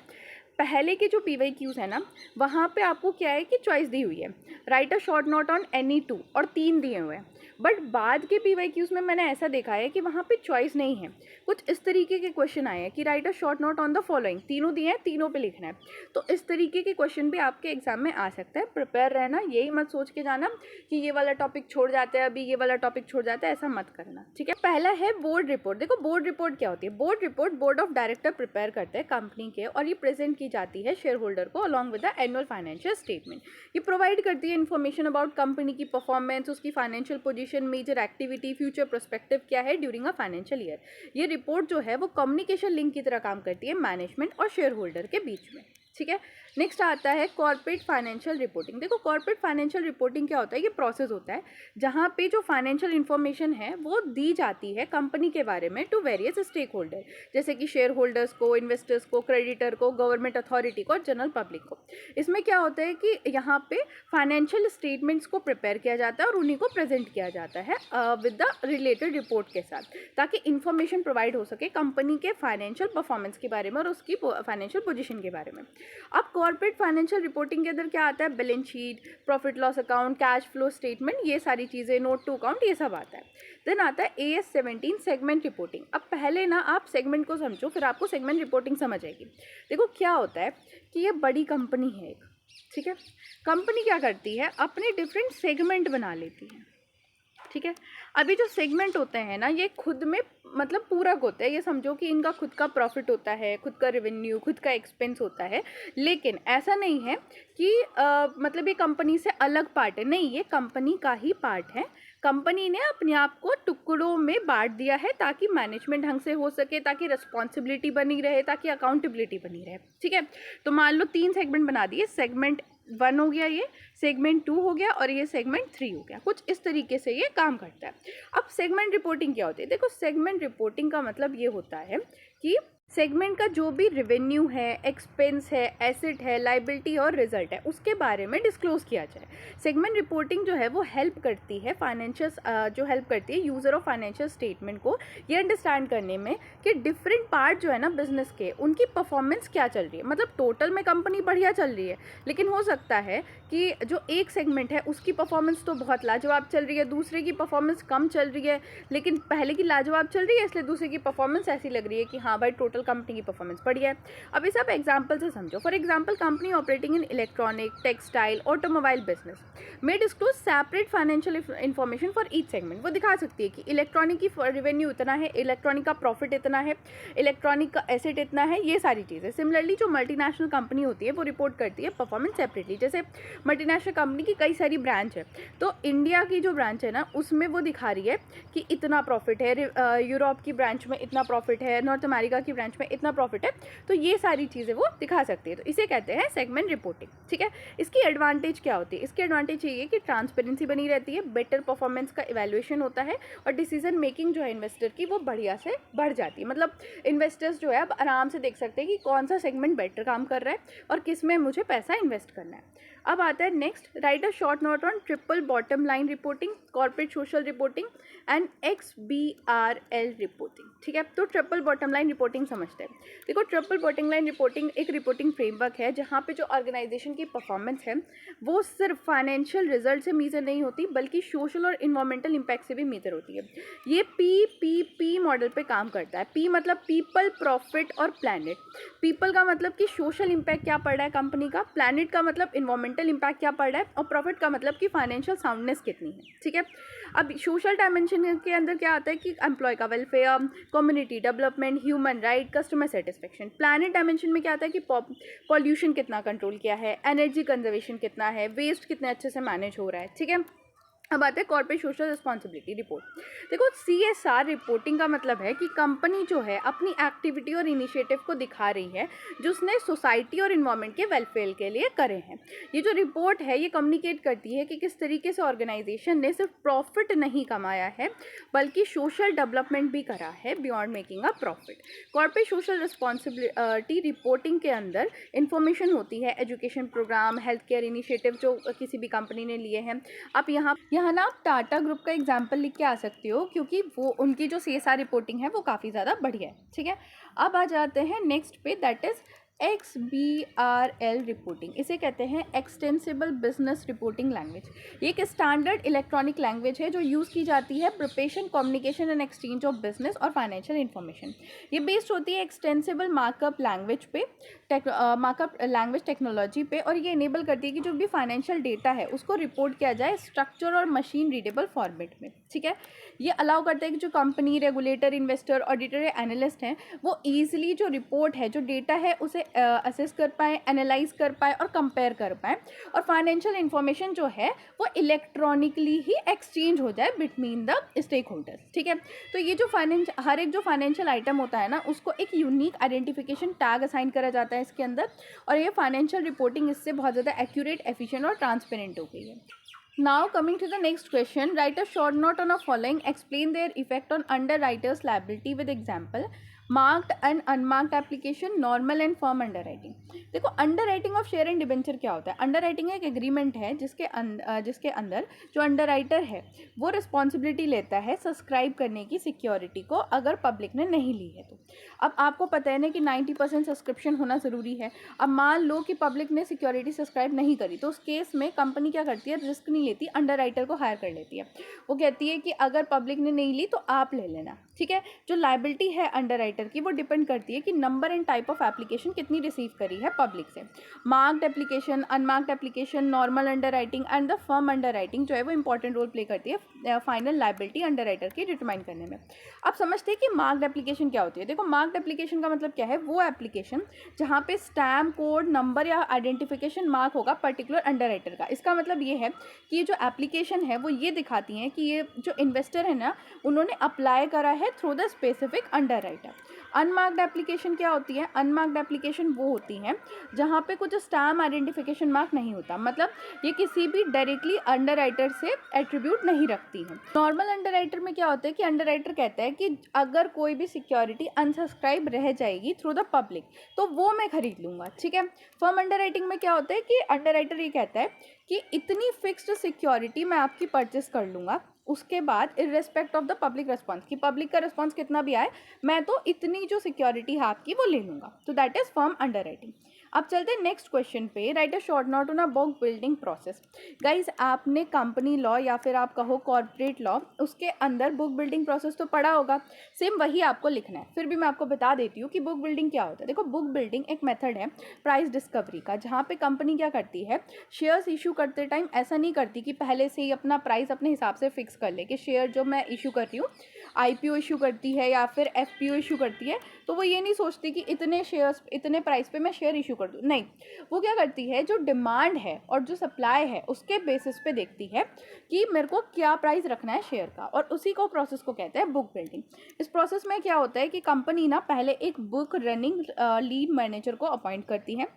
पहले के जो PYQs है ना, वहाँ पे आपको क्या है कि चॉइस दी हुई है, right a short note on any 2, और 3 दिए हुए हैं। बट बाद के PYQs में मैंने ऐसा देखा है कि वहाँ पे चॉइस नहीं है। कुछ इस तरीके के क्वेश्चन आए हैं कि right a short note on the following, तीनों दिए हैं, तीनों पे लिखना है। तो इस तरीके के क्वेश्चन भी आपके एग्जाम में आ सकता है। प्रिपेयर रहना, यही मत सोच के जाना कि ये वाला टॉपिक छोड़ जाते हैं, अभी ये वाला टॉपिक छोड़ जाता है, ऐसा मत करना, ठीक है। पहला है बोर्ड रिपोर्ट। देखो बोर्ड रिपोर्ट क्या होती है। Board report board of director prepare करते हैं कंपनी के, और ये प्रेजेंट की जाती है शेयर होल्डर को along with the annual financial statement. ये प्रोवाइड करती है इन्फॉर्मेशन अबाउट कंपनी की परफॉर्मेंस, उसकी financial position, major activity, future prospective क्या है ड्यूरिंग अ फाइनेंशियल ईयर। ये रिपोर्ट जो है वो कम्युनिकेशन लिंक की तरह काम करती है मैनेजमेंट और शेयर होल्डर के बीच में, ठीक है। नेक्स्ट आता है कॉर्पोरेट फाइनेंशियल रिपोर्टिंग। देखो कॉर्पोरेट फाइनेंशियल रिपोर्टिंग क्या होता है, ये प्रोसेस होता है जहाँ पे जो फाइनेंशियल इन्फॉर्मेशन है वो दी जाती है कंपनी के बारे में टू वेरियस स्टेक होल्डर, जैसे कि शेयर होल्डर्स को, इन्वेस्टर्स को, क्रेडिटर को, गवर्नमेंट अथॉरिटी को और जनरल पब्लिक को। इसमें क्या होता है कि यहाँ पे फाइनेंशियल स्टेटमेंट्स को प्रिपेयर किया जाता है और उन्हीं को प्रेजेंट किया जाता है विद द रिलेटेड रिपोर्ट के साथ, ताकि इन्फॉर्मेशन प्रोवाइड हो सके कंपनी के फाइनेंशियल परफॉर्मेंस के बारे में और उसकी फाइनेंशियल पोजीशन के बारे में। अब कॉर्पोरेट फाइनेंशियल रिपोर्टिंग के अंदर क्या आता है, balance sheet, profit loss account, cash flow statement, ये सारी चीज़ें, नोट टू अकाउंट, ये सब आता है। देन आता है AS17 सेगमेंट रिपोर्टिंग। अब पहले ना आप सेगमेंट को समझो, फिर आपको सेगमेंट रिपोर्टिंग समझ आएगी। देखो क्या होता है कि ये बड़ी कंपनी है एक, ठीक है। कंपनी क्या करती है, अपने डिफरेंट सेगमेंट बना लेती है, ठीक है। अभी जो सेगमेंट होते हैं ना, ये खुद में मतलब पूरक होता है। ये समझो कि इनका खुद का प्रॉफिट होता है, खुद का रेवेन्यू, खुद का एक्सपेंस होता है, लेकिन ऐसा नहीं है कि मतलब ये कंपनी से अलग पार्ट है, नहीं, ये कंपनी का ही पार्ट है। कंपनी ने अपने आप को टुकड़ों में बांट दिया है ताकि मैनेजमेंट ढंग से हो सके, ताकि रिस्पॉन्सिबिलिटी बनी रहे, ताकि अकाउंटेबिलिटी बनी रहे, ठीक है। तो मान लो 3 सेगमेंट बना दिए, सेगमेंट 1 हो गया, ये सेगमेंट 2 हो गया और ये सेगमेंट 3 हो गया। कुछ इस तरीके से ये काम करता है। अब सेगमेंट रिपोर्टिंग क्या होती है, देखो सेगमेंट रिपोर्टिंग का मतलब ये होता है कि सेगमेंट का जो भी रेवेन्यू है, एक्सपेंस है, एसेट है, लाइबिलिटी और रिजल्ट है, उसके बारे में डिस्क्लोज किया जाए। सेगमेंट रिपोर्टिंग जो है वो हेल्प करती है यूज़र ऑफ फाइनेंशियल स्टेटमेंट को ये अंडरस्टैंड करने में कि डिफरेंट पार्ट जो है ना बिजनेस के, उनकी परफॉर्मेंस क्या चल रही है। मतलब टोटल में कंपनी बढ़िया चल रही है, लेकिन हो सकता है कि जो एक सेगमेंट है उसकी परफॉर्मेंस तो बहुत लाजवाब चल रही है, दूसरे की परफॉर्मेंस कम चल रही है, लेकिन पहले की लाजवाब चल रही है इसलिए दूसरे की परफॉर्मेंस ऐसी लग रही है कि हाँ भाई टोटल कंपनी की परफॉर्मेंस बढ़िया है। अब इसे आप एग्जांपल से समझो। For example, company operating in electronic, textile, automobile business में disclose separate financial information for each segment. वो दिखा सकती है कि इलेक्ट्रॉनिक की रेवेन्यू इतना है, इलेक्ट्रॉनिक का प्रॉफिट इतना है, इलेक्ट्रॉनिक का एसेट इतना है, ये सारी चीज़ें। सिमिलरली जो मल्टीनेशनल कंपनी होती है वो रिपोर्ट करती है परफॉर्मेंस सेपरेटली। जैसे मल्टीनेशनल कंपनी की कई सारी ब्रांच है, तो इंडिया की जो ब्रांच है ना उसमें वो दिखा रही है कि इतना प्रॉफिट है, यूरोप की ब्रांच में इतना प्रॉफिट है, नॉर्थ अमेरिका की ब्रांच में इतना प्रॉफिट है, तो ये सारी चीज़ें वो दिखा सकती है। तो इसे कहते हैं सेगमेंट रिपोर्टिंग, ठीक है। इसकी एडवांटेज क्या होती है, इसकी एडवांटेज ये है कि ट्रांसपेरेंसी बनी रहती है, बेटर परफॉर्मेंस का इवैल्यूएशन होता है और डिसीजन मेकिंग जो है इन्वेस्टर की वो बढ़िया से बढ़ जाती है। मतलब इन्वेस्टर्स जो है अब आराम से देख सकते हैं कि कौन सा सेगमेंट बेटर काम कर रहा है और किस में मुझे पैसा इन्वेस्ट करना है। अब आता है next, right a short note on triple bottom line reporting, corporate social reporting and XBRL reporting, ठीक है। तो ट्रिपल बॉटम लाइन रिपोर्टिंग समझते हैं। देखो ट्रिपल बॉटम लाइन रिपोर्टिंग एक रिपोर्टिंग फ्रेमवर्क है जहाँ पे जो ऑर्गेनाइजेशन की परफॉर्मेंस है वो सिर्फ फाइनेंशियल रिजल्ट से मेजर नहीं होती बल्कि सोशल और इन्वायरमेंटल इम्पैक्ट से भी मेजर होती है। ये PPP मॉडल पे काम करता है। P मतलब पीपल, प्रॉफिट और प्लैनेट। पीपल का मतलब कि सोशल इम्पैक्ट क्या पड़ रहा है कंपनी का, प्लैनेट का मतलब इन्वायरमेंटल इम्पैक्ट क्या पड़ रहा है और प्रॉफिट का मतलब कि फाइनेंशियल साउंडनेस कितनी है, ठीक है। अब सोशल डायमेंशन के अंदर क्या आता है कि एम्प्लॉय का welfare, community development, human right, customer satisfaction. Planet dimension में क्या आता है कि पॉल्यूशन कितना कंट्रोल किया है, एनर्जी कंजर्वेशन कितना है, वेस्ट कितने अच्छे से मैनेज हो रहा है, ठीक है। अब आता है कॉर्पोरेट सोशल रिस्पॉन्सिबिलिटी रिपोर्ट। देखो CSR रिपोर्टिंग का मतलब है कि कंपनी जो है अपनी एक्टिविटी और इनिशिएटिव को दिखा रही है जो उसने सोसाइटी और इन्वायरमेंट के वेलफेयर के लिए करे हैं। ये जो रिपोर्ट है ये कम्युनिकेट करती है कि किस तरीके से ऑर्गेनाइजेशन ने सिर्फ प्रॉफिट नहीं कमाया है बल्कि सोशल डेवलपमेंट भी करा है beyond making a profit. Corporate social responsibility reporting के अंदर इंफॉर्मेशन होती है education program, health care initiative जो किसी भी कंपनी ने लिए हैं। आप यहाँ ना आप टाटा ग्रुप का एग्जाम्पल लिख के आ सकते हो क्योंकि वो उनकी जो CSR रिपोर्टिंग है वो काफ़ी ज़्यादा बढ़िया है, ठीक है। अब आ जाते हैं नेक्स्ट पे, दैट इज़ XBRL रिपोर्टिंग। इसे कहते हैं एक्सटेंसिबल बिजनेस रिपोर्टिंग लैंग्वेज। ये एक स्टैंडर्ड इलेक्ट्रॉनिक लैंग्वेज है जो यूज़ की जाती है preparation, communication and exchange of business और फाइनेंशियल इन्फॉर्मेशन। ये बेस्ड होती है एक्सटेंसिबल मार्कअप लैंग्वेज पे, मार्कअप लैंग्वेज टेक्नोलॉजी पे, और ये इनेबल करती है कि जो भी फाइनेंशियल डेटा है उसको रिपोर्ट किया जाए स्ट्रक्चर और मशीन रीडेबल फॉर्मेट में, ठीक है। ये अलाउ करता है कि जो कंपनी, रेगुलेटर, इन्वेस्टर, ऑडिटर या एनालिस्ट हैं वो ईजिली जो रिपोर्ट है, जो डेटा है, उसे असेस कर पाए, एनालाइज कर पाए और कंपेयर कर पाए, और फाइनेंशियल इन्फॉर्मेशन जो है वो इलेक्ट्रॉनिकली ही एक्सचेंज हो जाए बिटवीन द स्टेक होल्डर्स। ठीक है, तो ये जो हर एक जो फाइनेंशियल आइटम होता है ना, उसको एक यूनिक आइडेंटिफिकेशन टैग असाइन करा जाता है इसके अंदर, और ये फाइनेंशियल रिपोर्टिंग इससे बहुत ज़्यादा एक्यूरेट, एफिशिएंट और ट्रांसपेरेंट हो गई है। Now coming to the next question, write a short note on a following, explain their effect on underwriter's liability with example, marked and unmarked application, normal and firm underwriting. देखो, underwriting of share and debenture क्या होता है? Underwriting एक agreement है जिसके अंदर जो underwriter है वो रिस्पॉन्सिबिलिटी लेता है सब्सक्राइब करने की सिक्योरिटी को, अगर पब्लिक ने नहीं ली है तो। अब आपको पता है ना कि 90% सब्सक्रिप्शन होना ज़रूरी है। अब मान लो कि पब्लिक ने सिक्योरिटी सब्सक्राइब नहीं करी, तो उस केस में कंपनी क्या करती है? रिस्क नहीं लेती, अंडरराइटर को हायर कर लेती है। वो कहती है कि अगर पब्लिक ने नहीं ली तो आप ले लेना। ठीक है, जो लायबिलिटी है अंडरराइटर की वो डिपेंड करती है कि number and type of application कितनी रिसीव करी है पब्लिक से। Marked application, unmarked application, normal underwriting and the firm underwriting जो है वो इंपॉर्टेंट रोल प्ले करती है फाइनल लायबिलिटी अंडरराइटर की डिटरमाइन करने में। अब समझते हैं कि मार्क्ड एप्लीकेशन क्या होती है। देखो, मार्क्ड एप्लीकेशन का मतलब क्या है? वो एप्लीकेशन जहाँ पे स्टैम्प, कोड, नंबर या आइडेंटिफिकेशन मार्क होगा पर्टिकुलर अंडरराइटर का। इसका मतलब ये है कि ये जो एप्लीकेशन है वो ये दिखाती हैं कि ये जो इन्वेस्टर है ना, उन्होंने अप्लाई करा है through the specific underwriter. Unmarked application क्या होती है? अनमार्क्ड एप्लीकेशन वो होती हैं जहाँ पे कुछ स्टैम्प आइडेंटिफिकेशन मार्क नहीं होता, मतलब ये किसी भी डायरेक्टली अंडरराइटर से एट्रीब्यूट नहीं रखती हैं। नॉर्मल अंडरराइटर में क्या होता है कि अंडरराइटर कहता है कि अगर कोई भी सिक्योरिटी अनसब्सक्राइब रह जाएगी थ्रू द पब्लिक तो वो मैं खरीद लूँगा। ठीक है, फर्म अंडरराइटिंग में क्या होता है कि अंडरराइटर ये कहता है कि इतनी फिक्स्ड सिक्योरिटी मैं आपकी परचेस कर लूँगा, उसके बाद इर्रेस्पेक्ट ऑफ द पब्लिक रिस्पॉन्स, कि पब्लिक का रिस्पॉन्स कितना भी आए, मैं तो इतनी जो सिक्योरिटी है आपकी वो ले लूँगा। तो दैट इज़ फर्म अंडरराइटिंग। अब चलते हैं नेक्स्ट क्वेश्चन पे। Right a short note on a book building process. Guys, आपने कंपनी लॉ या फिर आप कहो कॉर्पोरेट लॉ, उसके अंदर बुक बिल्डिंग प्रोसेस तो पढ़ा होगा, सेम वही आपको लिखना है। फिर भी मैं आपको बता देती हूँ कि बुक बिल्डिंग क्या होता है। देखो, बुक बिल्डिंग एक मेथड है प्राइस डिस्कवरी का, जहाँ पे कंपनी क्या करती है, शेयर्स इशू करते टाइम ऐसा नहीं करती कि पहले से ही अपना प्राइस अपने हिसाब से फिक्स कर ले कि शेयर जो मैं इशू कर रही हूँ, आईपीओ इशू करती है या फिर एफपीओ इशू करती है, तो वो ये नहीं सोचती कि इतने शेयर्स इतने प्राइस पे मैं शेयर इशू कर दूँ। नहीं, वो क्या करती है, जो डिमांड है और जो सप्लाई है उसके बेसिस पे देखती है कि मेरे को क्या प्राइस रखना है शेयर का, और उसी को प्रोसेस को कहते हैं बुक बिल्डिंग। इस प्रोसेस में क्या होता है कि कंपनी ना पहले एक बुक रनिंग लीड मैनेजर को अपॉइंट करती है,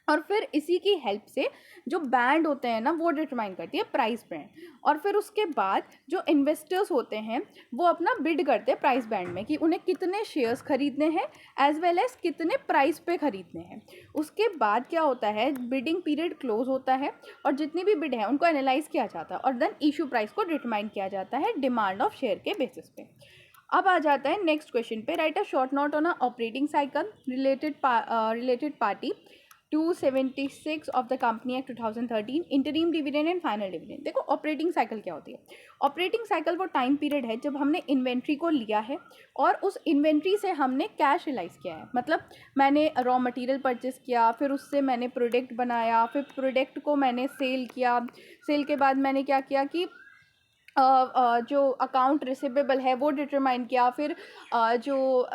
और फिर इसी की हेल्प से जो बैंड होते हैं ना वो डिटरमाइन करती है प्राइस बैंड, और फिर उसके बाद जो इन्वेस्टर्स होते हैं वो अपना बिड करते हैं प्राइस बैंड में कि उन्हें कितने शेयर्स खरीदने हैं एज वेल एज कितने प्राइस पे खरीदने हैं। उसके बाद क्या होता है, बिडिंग पीरियड क्लोज होता है और जितनी भी बिड है उनको एनालाइज किया जाता है और देन इशू प्राइस को डिटरमाइन किया जाता है डिमांड ऑफ शेयर के बेसिस पे। अब आ जाता है नेक्स्ट क्वेश्चन पे। Right a short note on a operating cycle, related party 276 of the company act 2013, interim dividend and final dividend. देखो, ऑपरेटिंग साइकिल क्या होती है? ऑपरेटिंग साइकिल वो टाइम पीरियड है जब हमने इन्वेंट्री को लिया है और उस इन्वेंट्री से हमने कैश रियलाइज़ किया है। मतलब मैंने रॉ मटेरियल परचेस किया, फिर उससे मैंने प्रोडक्ट बनाया, फिर प्रोडक्ट को मैंने सेल किया, सेल के बाद मैंने क्या किया कि जो अकाउंट रिसीवेबल है वो डिटरमाइन किया, फिर जो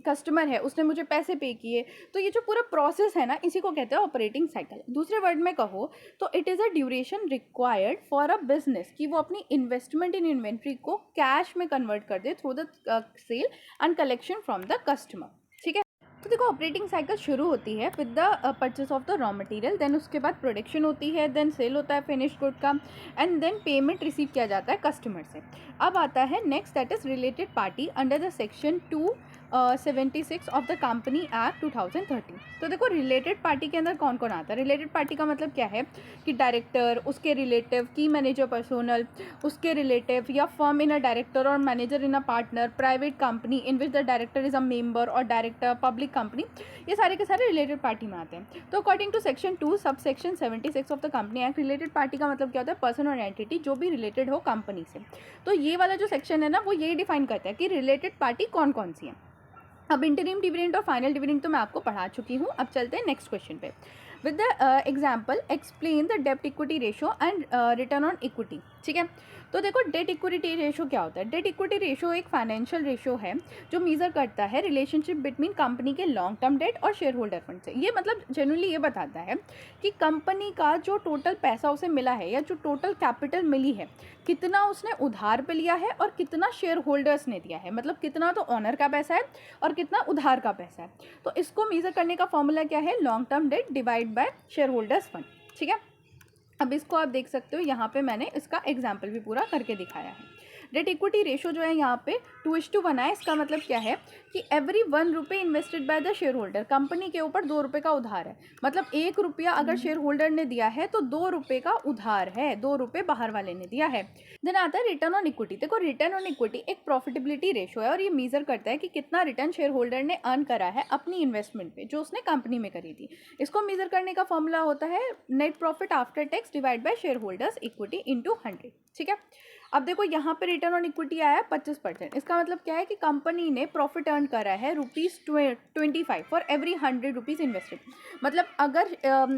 कस्टमर है उसने मुझे पैसे पे किए। तो ये जो पूरा प्रोसेस है ना, इसी को कहते हैं ऑपरेटिंग साइकिल। दूसरे वर्ड में कहो तो it is a duration required for a business कि वो अपनी इन्वेस्टमेंट इन इन्वेंट्री को कैश में कन्वर्ट कर दे through the sale and collection from the customer. ठीक है, तो देखो, ऑपरेटिंग साइकिल शुरू होती है with the purchase of the raw material, then उसके बाद प्रोडक्शन होती है, देन सेल होता है फिनिश गुड का, एंड देन पेमेंट रिसीव किया जाता है कस्टमर से। अब आता है next, that is related party under the section 276 of the company act 2013। तो देखो, रिलेटेड पार्टी के अंदर कौन कौन आता है? रिलेटेड पार्टी का मतलब क्या है कि डायरेक्टर, उसके रिलेटिव, की मैनेजर पर्सोनल, उसके रिलेटिव, या फर्म इन अ डायरेक्टर और manager in a partner, private company in which the director is a member और डायरेक्टर, पब्लिक कंपनी, ये सारे के सारे रिलेटेड पार्टी में आते हैं। तो according to section 2 sub section 76 of the company act, related party का मतलब क्या होता है? पर्सन और एंटिटी जो भी रिलेटेड हो कंपनी से। तो ये वाला जो सेक्शन है ना वो यही डिफाइन करता है कि रिलेटेड पार्टी कौन कौन सी है। अब इंटरिम डिविडेंड और फाइनल डिविडेंड तो मैं आपको पढ़ा चुकी हूँ। अब चलते हैं नेक्स्ट क्वेश्चन पे। With the example explain the डेब्ट equity ratio and return on equity. ठीक है। तो देखो डेट इक्विटी रेशो क्या होता है। डेट इक्विटी रेशो एक फाइनेंशियल रेशो है जो मेजर करता है रिलेशनशिप बिटवीन कंपनी के लॉन्ग टर्म डेट और शेयर होल्डर फंड से। ये मतलब जनरली ये बताता है कि कंपनी का जो टोटल पैसा उसे मिला है या जो टोटल कैपिटल मिली है, कितना उसने उधार पे लिया है और कितना शेयर होल्डर्स ने दिया है। मतलब कितना तो ऑनर का पैसा है और कितना उधार का पैसा है। तो इसको मेजर करने का फॉर्मूला क्या है, long term debt divide by share holders fund. ठीक है, अब इसको आप देख सकते हो, यहाँ पे मैंने इसका एग्जाम्पल भी पूरा करके दिखाया है। डेट इक्विटी रेशो जो है यहाँ पे 2:1 है। इसका मतलब क्या है कि एवरी 1 रुपये invested bye the share holder, company के ऊपर 2 रुपये का उधार है। मतलब 1 रुपया अगर शेयर होल्डर ने दिया है तो 2 रुपये का उधार है, 2 रुपये बाहर वाले ने दिया है। देन आता है रिटर्न ऑन इक्विटी। देखो रिटर्न ऑन इक्विटी एक प्रॉफिटेबिलिटी रेशो है और ये मेजर करता है कि कितना रिटर्न शेयर होल्डर ने अर्न करा है अपनी इन्वेस्टमेंट पे जो उसने कंपनी में करी थी। इसको मेजर करने का फॉर्मूला होता है net profit after tax divide by share holders equity into 100। ठीक है, अब देखो यहाँ पे रिटर्न ऑन इक्विटी आया 25%। इसका मतलब क्या है कि कंपनी ने प्रॉफिट अर्न करा है ₹25 फॉर एवरी 100 रुपीज़ इन्वेस्टेड। मतलब अगर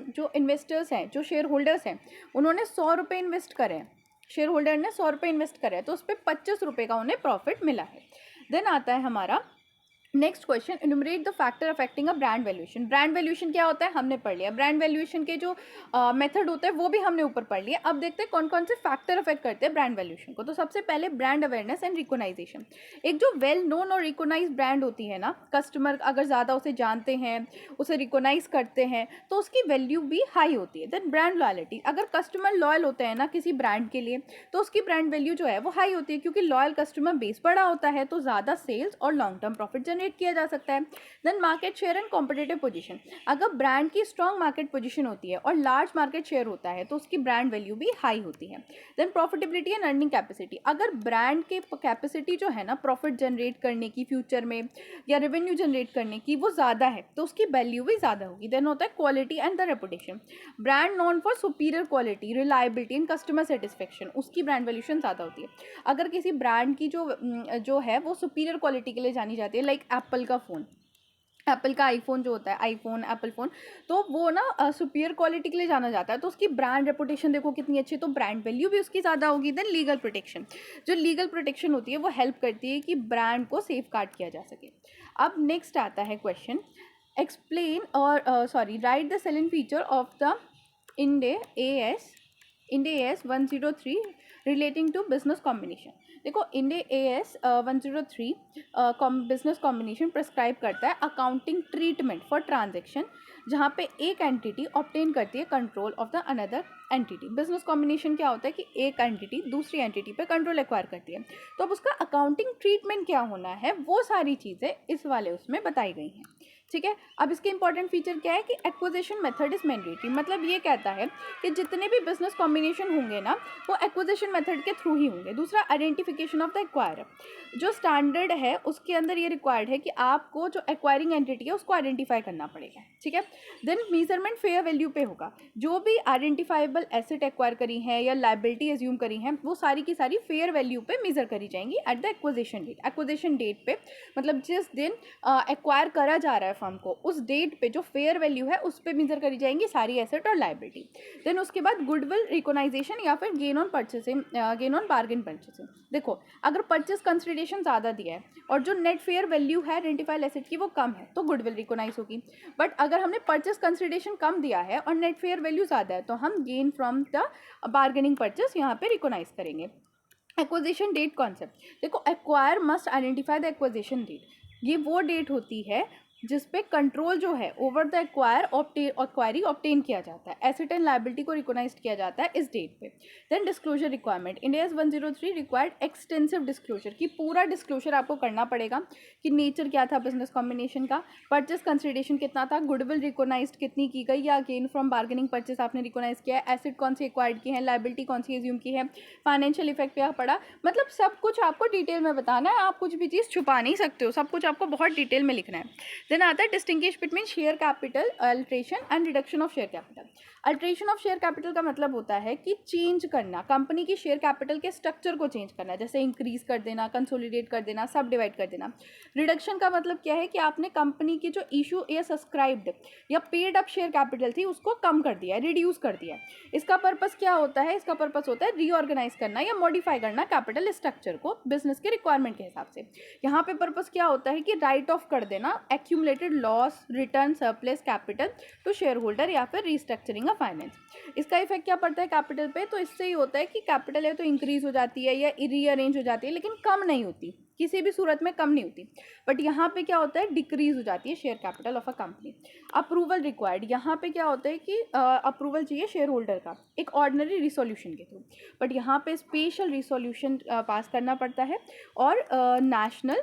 जो इन्वेस्टर्स हैं, जो शेयर होल्डर्स हैं, उन्होंने 100 रुपये इन्वेस्ट करे हैं, शेयर होल्डर ने 100 रुपये इन्वेस्ट करे हैं, तो उस पर 25 रुपये का उन्हें प्रॉफिट मिला है। देन आता है हमारा next question, इनुमरेट the factor affecting a brand valuation. Brand valuation क्या होता है हमने पढ़ लिया। ब्रांड वैल्यूएशन के जो मेथड होते हैं वो भी हमने ऊपर पढ़ लिया। अब देखते हैं कौन कौन से फैक्टर अफेक्ट करते हैं ब्रांड वैल्यूएशन को। तो सबसे पहले ब्रांड अवेयरनेस एंड रिकॉग्नाइजेशन। एक जो वेल नोन और रिकॉग्नाइज ब्रांड होती है ना, कस्टमर अगर ज़्यादा उसे जानते हैं, उसे रिकॉग्नाइज करते हैं, तो उसकी वैल्यू भी हाई होती है। देन ब्रांड लॉयल्टी, अगर कस्टमर लॉयल होते हैं ना किसी ब्रांड के लिए, तो उसकी ब्रांड वैल्यू जो है वो हाई होती है, क्योंकि लॉयल कस्टमर बेस बड़ा होता है तो ज़्यादा सेल्स और लॉन्ग टर्म प्रॉफिट जनरेट किया जा सकता है। Then market share and competitive position. अगर ब्रांड की स्ट्रॉन्ग मार्केट पोजीशन होती है और लार्ज मार्केट शेयर होता है तो उसकी ब्रांड वैल्यू भी हाई होती है। Then profitability and earning capacity. अगर ब्रांड के कैपेसिटी जो है ना प्रॉफिट जनरेट करने की फ्यूचर में या रेवेन्यू जनरेट करने की वो ज़्यादा है तो उसकी वैल्यू भी ज़्यादा होगी। देन होता है quality and the reputation. Brand non for superior quality, reliability and customer satisfaction, उसकी ब्रांड वैल्यूएशन ज़्यादा होती है। अगर किसी ब्रांड की जो है वो सुपीरियर क्वालिटी के लिए जानी जाती है, लाइक एप्पल का फ़ोन, एप्पल का आईफोन जो होता है, आईफोन एप्पल फ़ोन, तो वो ना सुपीरियर क्वालिटी के लिए जाना जाता है, तो उसकी ब्रांड रेपुटेशन देखो कितनी अच्छी, तो ब्रांड वैल्यू भी उसकी ज़्यादा होगी। देन लीगल प्रोटेक्शन, जो लीगल प्रोटेक्शन होती है वो हेल्प करती है कि ब्रांड को सेफ गार्ड किया जा सके। अब नेक्स्ट आता है क्वेश्चन, एक्सप्लेन और write the selling feature of the Ind AS 103 relating to business combination. देखो Ind AS 103 business combination prescribe करता है अकाउंटिंग ट्रीटमेंट फॉर ट्रांजेक्शन जहाँ पे एक एंटिटी ऑब्टेन करती है control of the another entity. Business combination क्या होता है कि एक एंटिटी दूसरी एंटिटी पे कंट्रोल एक्वायर करती है, तो अब उसका अकाउंटिंग ट्रीटमेंट क्या होना है वो सारी चीज़ें इस वाले उसमें बताई गई हैं। ठीक है, अब इसके इंपॉर्टेंट फीचर क्या है कि एक्विजिशन मेथड इज मैंडेटरी। मतलब ये कहता है कि जितने भी बिजनेस कॉम्बिनेशन होंगे ना वो एक्विजिशन मेथड के थ्रू ही होंगे। दूसरा, आइडेंटिफिकेशन ऑफ द एक्वायरर, जो स्टैंडर्ड है उसके अंदर ये रिक्वायर्ड है कि आपको जो एक्वायरिंग एंटिटी है उसको आइडेंटिफाई करना पड़ेगा। ठीक है, देन मेजरमेंट फेयर वैल्यू पे होगा। जो भी आइडेंटिफाइबल एसेट एक्वायर करी है या लाइबिलिटी एज्यूम करी है वो सारी की सारी फेयर वैल्यू पे मेजर करी जाएंगी at the acquisition date. Acquisition date पे मतलब जिस दिन एक्वायर करा जा रहा है फर्म को, उस डेट पे जो फेयर वैल्यू है उस पे मेजर करी जाएंगी सारी एसेट और लाइबिलिटी। देन उसके बाद गुडविल रिकॉग्नाइजेशन या फिर gain on purchasing, gain on bargain purchasing. देखो अगर परचेस कंसिडरेशन ज़्यादा दिया है और जो नेट फेयर वैल्यू है आइडेंटिफाइड एसेट की वो कम है तो गुडविल रिकॉग्नाइज होगी। बट अगर हमने परचेस कंसिडरेशन कम दिया है और नेट फेयर वैल्यू ज़्यादा है तो हम gain from the bargaining purchase यहाँ पे रिकॉग्नाइज करेंगे। एक्विजिशन डेट कॉन्सेप्ट, देखो acquire must identify the acquisition date. ये वो डेट होती है जिस पे कंट्रोल जो है ओवर द एक्वायरी ऑब्टेन किया जाता है, एसेट एंड लायबिलिटी को रिकॉग्नाइज किया जाता है इस डेट पे। Then disclosure requirement, Ind AS 103 required extensive disclosure, की पूरा डिस्क्लोजर आपको करना पड़ेगा कि नेचर क्या था बिजनेस कॉम्बिनेशन का, परचेस कंसिडरेशन कितना था, गुडविल रिकॉग्नाइज कितनी की गई या गेन फ्रॉम बार्गेनिंग परचेस आपने रिकॉग्नाइज किया है, एसेट कौन सी एक्वायर्ड की है, लायबिलिटी कौन सी एज्यूम की है, फाइनेंशियल इफेक्ट क्या पड़ा। मतलब सब कुछ आपको डिटेल में बताना है, आप कुछ भी चीज़ छुपा नहीं सकते हो, सब कुछ आपको बहुत डिटेल में लिखना है। देन आता है distinguish between share capital alteration and reduction of share capital. Alteration of share capital का मतलब होता है कि चेंज करना, कंपनी की शेयर कैपिटल के स्ट्रक्चर को चेंज करना, जैसे इंक्रीज कर देना, कंसोलिडेट कर देना, सब डिवाइड कर देना। रिडक्शन का मतलब क्या है कि आपने कंपनी की जो इशू या सब्सक्राइब्ड या पेड अप शेयर कैपिटल थी उसको कम कर दिया है, रिड्यूस कर दिया है। इसका पर्पस क्या होता है? इसका पर्पस होता है रीऑर्गेनाइज करना या मॉडिफाई करना कैपिटल स्ट्रक्चर को बिजनेस के रिक्वायरमेंट के हिसाब से। यहाँ पे पर्पस क्या होता है कि राइट ऑफ कर देना accumulated loss, return, surplus capital to share holder या फिर रीस्ट्रक्चरिंग ऑफ फाइनेंस। इसका इफेक्ट क्या पड़ता है कैपिटल पे? तो इससे ही होता है कि कैपिटल है तो इंक्रीज हो जाती है या रीअरेंज हो जाती है, लेकिन कम नहीं होती, किसी भी सूरत में कम नहीं होती। बट यहाँ पे क्या होता है? डिक्रीज हो जाती है share capital of a company. Approval required, यहाँ पे क्या होता है कि अप्रूवल चाहिए शेयर होल्डर का एक ऑर्डिनरी रिसोल्यूशन के थ्रू, बट यहाँ पे स्पेशल रिसोल्यूशन पास करना पड़ता है और नेशनल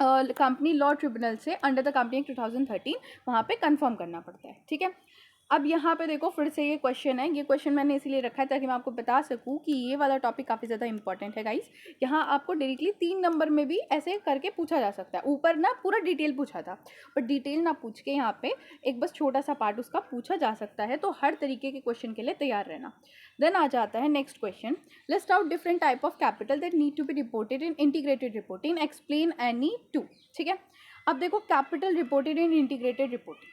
कंपनी लॉ ट्रिब्यूनल से अंडर द कंपनी एक्ट 2013 वहाँ पे कंफर्म करना पड़ता है। ठीक है, अब यहाँ पे देखो फिर से ये क्वेश्चन है, ये क्वेश्चन मैंने इसीलिए रखा है ताकि मैं आपको बता सकूँ कि ये वाला टॉपिक काफ़ी ज़्यादा इंपॉर्टेंट है गाइस। यहाँ आपको डायरेक्टली 3 नंबर में भी ऐसे करके पूछा जा सकता है। ऊपर ना पूरा डिटेल पूछा था, बट डिटेल ना पूछ के यहाँ पे एक बस छोटा सा पार्ट उसका पूछा जा सकता है, तो हर तरीके के क्वेश्चन के लिए तैयार रहना। देन आ जाता है next question, list out different type of capital that need to be reported in integrated reporting, explain any two. ठीक है, अब देखो capital reported in integrated reporting,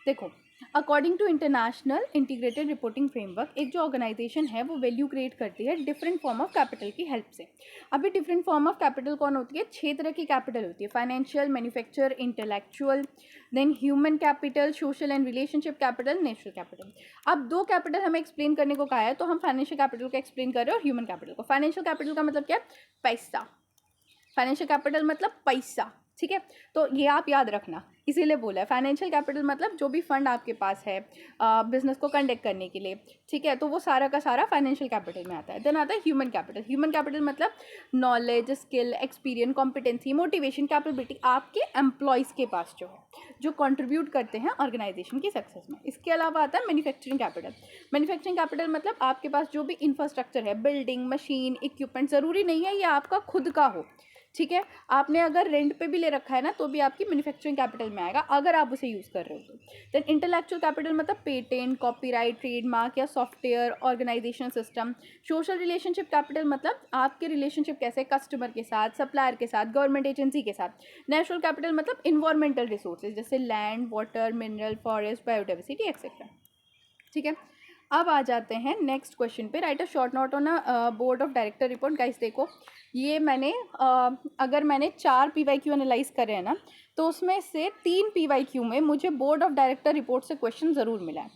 देखो according to international integrated reporting framework एक जो ऑर्गेनाइजेशन है वो value create करती है डिफरेंट फॉर्म ऑफ कैपिटल की हेल्प से। अभी डिफरेंट फॉर्म ऑफ कैपिटल कौन होती है? 6 तरह की कैपिटल होती है, financial, manufacture, intellectual, then human capital, social and relationship capital, natural capital. अब 2 कैपिटल हमें एक्सप्लेन करने को कहा है, तो हम फाइनेंशियल कैपिटल को एक्सप्लेन कर रहे हैं और ह्यूमन कैपिटल को। फाइनेंशियल कैपिटल का मतलब क्या है? पैसा। फाइनेंशियल कैपिटल मतलब पैसा। ठीक है, तो ये आप याद रखना, इसीलिए बोला है फाइनेंशियल कैपिटल मतलब जो भी फंड आपके पास है बिजनेस को कंडक्ट करने के लिए। ठीक है, तो वो सारा का सारा फाइनेंशियल कैपिटल में आता है। देन आता है ह्यूमन कैपिटल। ह्यूमन कैपिटल मतलब knowledge, skill, experience, competency, motivation, capability आपके एम्प्लॉयज़ के पास जो है, जो कंट्रीब्यूट करते हैं ऑर्गेनाइजेशन की सक्सेस में। इसके अलावा आता है मैन्युफैक्चरिंग कैपिटल। मैन्युफैक्चरिंग कैपिटल मतलब आपके पास जो भी इंफ्रास्ट्रक्चर है, बिल्डिंग, मशीन, इक्विपमेंट, ज़रूरी नहीं है ये आपका खुद का हो। ठीक है, आपने अगर रेंट पे भी ले रखा है ना तो भी आपकी मैन्युफैक्चरिंग कैपिटल में आएगा अगर आप उसे यूज़ कर रहे हो तो। देन इंटेलेक्चुअल कैपिटल मतलब पेटेंट, कॉपीराइट, ट्रेडमार्क या software, organisation system. Social relationship capital मतलब आपके रिलेशनशिप कैसे कस्टमर के साथ, सप्लायर के साथ, गवर्नमेंट एजेंसी के साथ। नेचुरल कैपिटल मतलब इन्वायरमेंटल रिसोर्सेज जैसे land, water, mineral, forest, biodiversity etcetera. ठीक है, अब आ जाते हैं नेक्स्ट क्वेश्चन पे, right a short note on a board of director report. Guys देखो ये मैंने अगर मैंने 4 PYQ एनालाइज करे हैं ना तो उसमें से 3 PYQ में मुझे बोर्ड ऑफ डायरेक्टर रिपोर्ट से क्वेश्चन ज़रूर मिला है।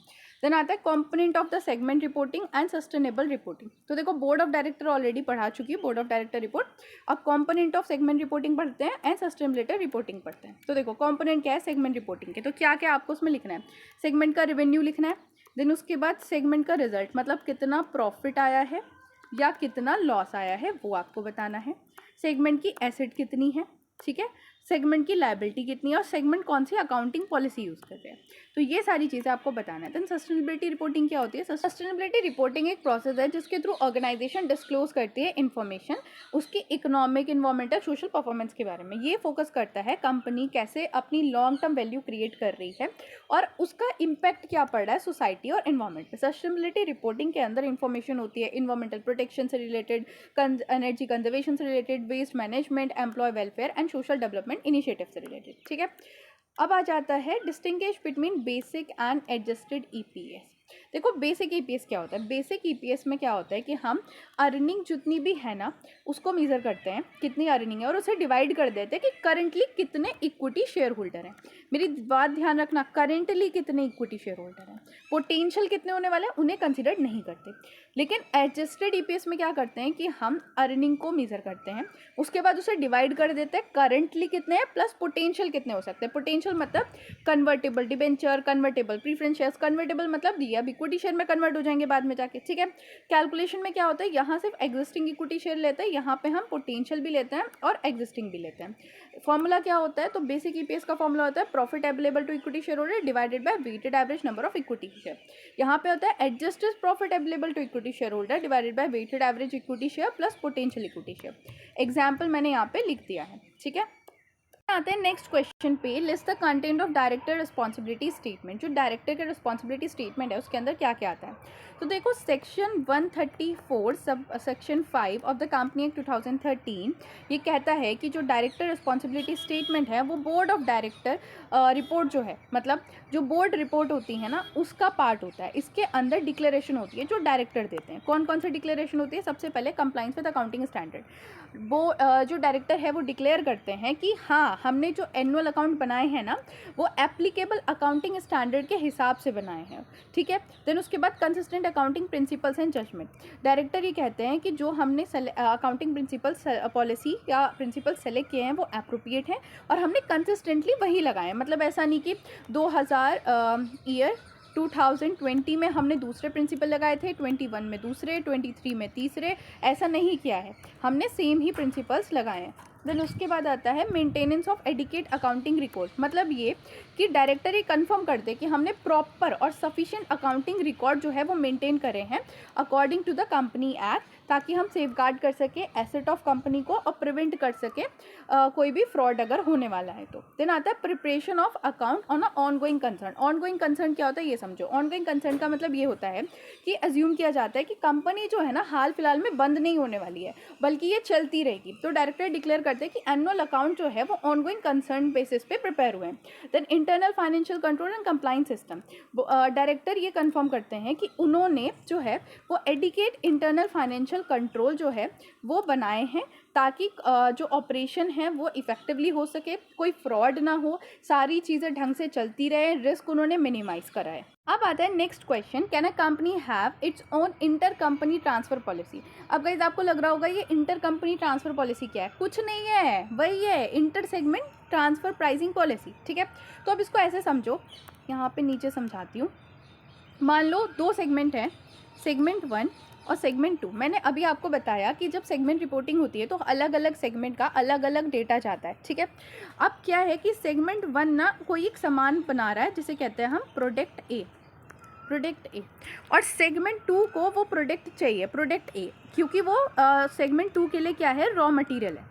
देन आता है component of the segment reporting and sustainable reporting. तो देखो बोर्ड ऑफ डायरेक्टर ऑलरेडी पढ़ा चुकी है, बोर्ड ऑफ डायरेक्टर रिपोर्ट। अब कॉम्पोनेंट ऑफ सेगमेंट रिपोर्टिंग पढ़ते हैं एंड सस्टेनेबिलिटी रिपोर्टिंग पढ़ते हैं। तो देखो कॉम्पोनेंट क्या है सेगमेंट रिपोर्टिंग के, तो क्या क्या आपको उसमें लिखना है? सेगमेंट का रेवेन्यू लिखना है, देन उसके बाद सेगमेंट का रिजल्ट मतलब कितना प्रॉफिट आया है या कितना लॉस आया है वो आपको बताना है। सेगमेंट की एसेट कितनी है, ठीक है, सेगमेंट की लायबिलिटी कितनी है और सेगमेंट कौन सी अकाउंटिंग पॉलिसी यूज़ कर रहे हैं, तो ये सारी चीज़ें आपको बताना है। देन सस्टेनेबिलिटी रिपोर्टिंग क्या होती है? सस्टेनेबिलिटी रिपोर्टिंग एक प्रोसेस है जिसके थ्रू ऑर्गेनाइजेशन डिस्क्लोज करती है इन्फॉर्मेशन उसकी इकोनॉमिक, इन्वायरमेंटल, सोशल परफॉर्मेंस के बारे में। ये फोकस करता है कंपनी कैसे अपनी लॉन्ग टर्म वैल्यू क्रिएट कर रही है और उसका इम्पैक्ट क्या पड़ रहा है सोसाइटी और एनवायरमेंट पे। सस्टेनेबिलिटी रिपोर्टिंग के अंदर इन्फॉर्मेशन होती है इन्वायरमेंटल प्रोटेक्शन से रिलेटेड, एनर्जी कंजर्वेशन से related, waste management, employ welfare and social development initiative से रिलेटेड। ठीक है, अब आ जाता है distinguish between basic and adjusted EPS. देखो बेसिक ईपीएस क्या होता है? बेसिक ईपीएस में क्या होता है कि हम अर्निंग जितनी भी है ना उसको मेज़र करते हैं कितनी अर्निंग है और उसे डिवाइड कर देते हैं कि करंटली कितने इक्विटी शेयर होल्डर हैं। मेरी बात ध्यान रखना, करंटली कितने इक्विटी शेयर होल्डर हैं, पोटेंशियल कितने होने वाले हैं उन्हें कंसिडर नहीं करते। लेकिन एडजस्टेड ईपीएस में क्या करते हैं कि हम अर्निंग को मेज़र करते हैं, उसके बाद उसे डिवाइड कर देते हैं करंटली कितने हैं प्लस पोटेंशियल कितने हो सकते हैं। पोटेंशियल मतलब convertible debenture, convertible preference shares, convertible मतलब दिया अब इक्विटी शेयर में कन्वर्ट हो जाएंगे बाद में जाके। ठीक है, कैलकुलेशन में क्या होता है, यहाँ सिर्फ एग्जिस्टिंग इक्विटी शेयर लेते हैं, यहाँ पे हम पोटेंशियल भी लेते हैं और एग्जिस्टिंग भी लेते हैं। फॉर्मूला क्या होता है? तो बेसिक ईपीएस का फॉर्मूला होता है profit available to equity share holder divided by weighted average number of equity share. यहाँ पे होता है adjusted profit available to equity share holder divided by weighted average equity share plus potential equity share. Example मैंने यहाँ पे लिख दिया है। ठीक है, आते हैं नेक्स्ट क्वेश्चन पे, list the content of director responsibility statement. जो डायरेक्टर का रिस्पॉन्सिबिलिटी स्टेटमेंट है उसके अंदर क्या क्या आता है। तो देखो section 134 sub section 5 of the company act 2013 ये कहता है कि जो डायरेक्टर रिस्पॉन्सिबिलिटी स्टेटमेंट है वो बोर्ड ऑफ डायरेक्टर रिपोर्ट जो है, मतलब जो बोर्ड रिपोर्ट होती है ना उसका पार्ट होता है। इसके अंदर डिक्लेरेशन होती है जो डायरेक्टर देते हैं। कौन कौन सी डिक्लेरेशन होती है। सबसे पहले कंप्लाइंस विद अकाउंटिंग स्टैंडर्ड, वो जो डायरेक्टर है वो डिक्लेयर करते हैं कि हाँ हमने जो एनुअल अकाउंट बनाए हैं ना वो एप्लीकेबल अकाउंटिंग स्टैंडर्ड के हिसाब से बनाए हैं, ठीक है। देन उसके बाद consistent accounting principles and judgement. Director ये कहते हैं कि जो हमने अकाउंटिंग प्रिंसिपल्स पॉलिसी या प्रिंसिपल सेलेक्ट किए हैं वो अप्रोप्रिएट हैं और हमने कंसिस्टेंटली वही लगाए हैं। मतलब ऐसा नहीं कि 2020 में हमने दूसरे प्रिंसिपल लगाए थे, 21 में दूसरे, 23 में तीसरे, ऐसा नहीं किया है, हमने सेम ही प्रिंसिपल्स लगाए हैं। देन उसके बाद आता है maintenance of adequate accounting record. मतलब ये कि डायरेक्टर ये कंफर्म कर दे कि हमने प्रॉपर और सफिशिएंट अकाउंटिंग रिकॉर्ड जो है वो मेंटेन करे हैं according to the company act, ताकि हम सेफगार्ड कर सके एसेट ऑफ कंपनी को और प्रिवेंट कर सके कोई भी फ्रॉड अगर होने वाला है तो। देन आता है preparation of account on a ongoing concern. Ongoing concern क्या होता है ये समझो। ऑनगोइंग कंसर्न का मतलब ये होता है कि अज्यूम किया जाता है कि कंपनी जो है ना हाल फिलहाल में बंद नहीं होने वाली है बल्कि ये चलती रहेगी। तो डायरेक्टर डिक्लेयर करते हैं कि एनुअल अकाउंट जो है वो ऑनगोइंग कंसर्न बेसिस पे प्रिपेयर हुए हैं। Then internal financial control and compliance system. Director ये कंफर्म करते हैं कि उन्होंने जो है वो एडिकेट इंटरनल फाइनेंशियल कंट्रोल जो है वो बनाए हैं ताकि जो ऑपरेशन है वो इफ़ेक्टिवली हो सके, कोई फ्रॉड ना हो, सारी चीज़ें ढंग से चलती रहे, रिस्क उन्होंने मिनिमाइज़ करा है। अब आता है next question, can a company have it's own inter company transfer policy. अब गाइस आपको लग रहा होगा ये इंटर कंपनी ट्रांसफ़र पॉलिसी क्या है। कुछ नहीं है, वही है inter segment transfer pricing policy, ठीक है। तो अब इसको ऐसे समझो, यहाँ पे नीचे समझाती हूँ। मान लो दो सेगमेंट हैं, सेगमेंट 1 और सेगमेंट 2। मैंने अभी आपको बताया कि जब सेगमेंट रिपोर्टिंग होती है तो अलग अलग सेगमेंट का अलग अलग डेटा जाता है, ठीक है। अब क्या है कि सेगमेंट 1 ना कोई एक सामान बना रहा है जिसे कहते हैं हम प्रोडक्ट ए, और सेगमेंट 2 को वो प्रोडक्ट चाहिए, प्रोडक्ट ए, क्योंकि वो सेगमेंट 2 के लिए क्या है, रॉ मटेरियल है।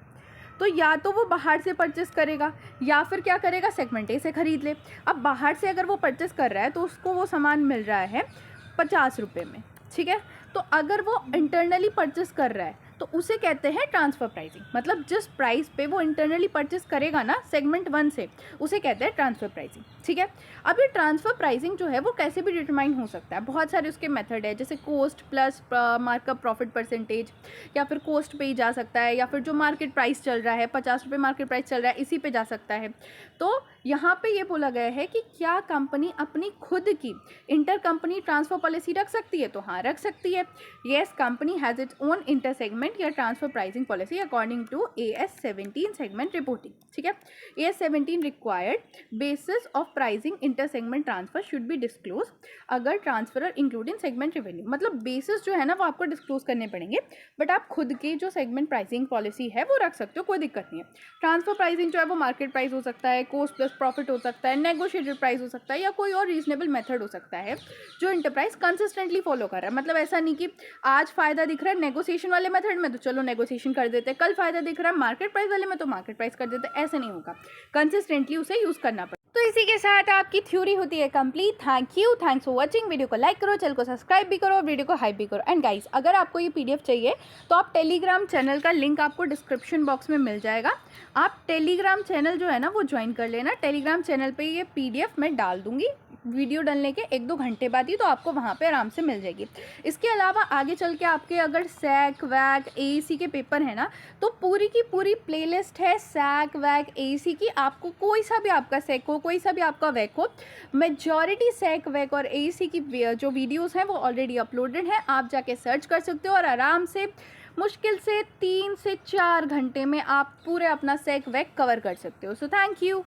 तो या तो वो बाहर से परचेस करेगा या फिर क्या करेगा, सेगमेंट ए से ख़रीद ले। अब बाहर से अगर वो परचेस कर रहा है तो उसको वो सामान मिल रहा है 50 रुपये में, ठीक है। तो अगर वो इंटरनली परचेस कर रहा है तो उसे कहते हैं ट्रांसफ़र प्राइसिंग। मतलब जिस प्राइस पे वो इंटरनली परचेस करेगा ना सेगमेंट 1 से, उसे कहते हैं ट्रांसफ़र प्राइसिंग, ठीक है। अब ये ट्रांसफ़र प्राइसिंग जो है वो कैसे भी डिटरमाइन हो सकता है। बहुत सारे उसके मेथड है, जैसे cost plus markup profit percentage, या फिर कोस्ट पे ही जा सकता है, या फिर जो मार्केट प्राइस चल रहा है 50 रुपये मार्केट प्राइस चल रहा है इसी पे जा सकता है। तो यहाँ पे ये बोला गया है कि क्या कंपनी अपनी खुद की इंटर कंपनी ट्रांसफ़र पॉलिसी रख सकती है, तो हाँ रख सकती है। Yes, company has its own inter segment या transfer pricing policy according to AS 17 segment reporting, ठीक है। AS 17 required basis of pricing inter segment transfer should be disclose अगर ट्रांसफरर इंक्लूडिंग सेगमेंट रेवेन्यू। मतलब बेसिस जो है ना वो आपको डिस्क्लोज करने पड़ेंगे, बट आप खुद की जो सेगमेंट प्राइसिंग पॉलिसी है वो रख सकते हो, कोई दिक्कत नहीं है। ट्रांसफ़र प्राइसिंग जो है वो मार्केट प्राइस हो सकता है, कोस्ट प्लस प्रॉफिट हो सकता है, नेगोशिएटेड प्राइस हो सकता है, या कोई और रीजनेबल मेथड हो सकता है जो इंटरप्राइज कंसिस्टेंटली फॉलो कर रहा है। मतलब ऐसा नहीं कि आज फ़ायदा दिख रहा है नेगोशिएशन वाले मेथड में तो चलो नेगोशिएशन कर देते हैं, कल फ़ायदा दिख रहा है मार्केट प्राइस वाले में तो मार्केट प्राइस कर देते हैं, ऐसे नहीं होगा, कंसिस्टेंटली उसे यूज़ करना पड़ेगा। तो इसी के साथ आपकी थ्योरी होती है complete. Thanks for watching. Video को लाइक करो, चैनल को सब्सक्राइब भी करो और वीडियो को हाइप भी करो। एंड गाइस, अगर आपको ये PDF चाहिए तो आप टेलीग्राम चैनल का लिंक आपको डिस्क्रिप्शन बॉक्स में मिल जाएगा। आप टेलीग्राम चैनल जो है ना वो ज्वाइन कर लेना। टेलीग्राम चैनल पे ये PDF मैं डाल दूँगी वीडियो डालने के 1-2 घंटे बाद ही, तो आपको वहाँ पे आराम से मिल जाएगी। इसके अलावा आगे चल के आपके अगर सैक वैक AEC के पेपर है ना तो पूरी की पूरी प्लेलिस्ट है सैक वैक AEC की। आपको कोई सा भी आपका सैक हो, कोई सा भी आपका वैक हो, मेजॉरिटी सैक वैक और AEC की जो वीडियोस हैं वो ऑलरेडी अपलोडेड हैं। आप जाके सर्च कर सकते हो और आराम से मुश्किल से 3 से 4 घंटे में आप पूरे अपना सैक वैक कवर कर सकते हो। So thank you.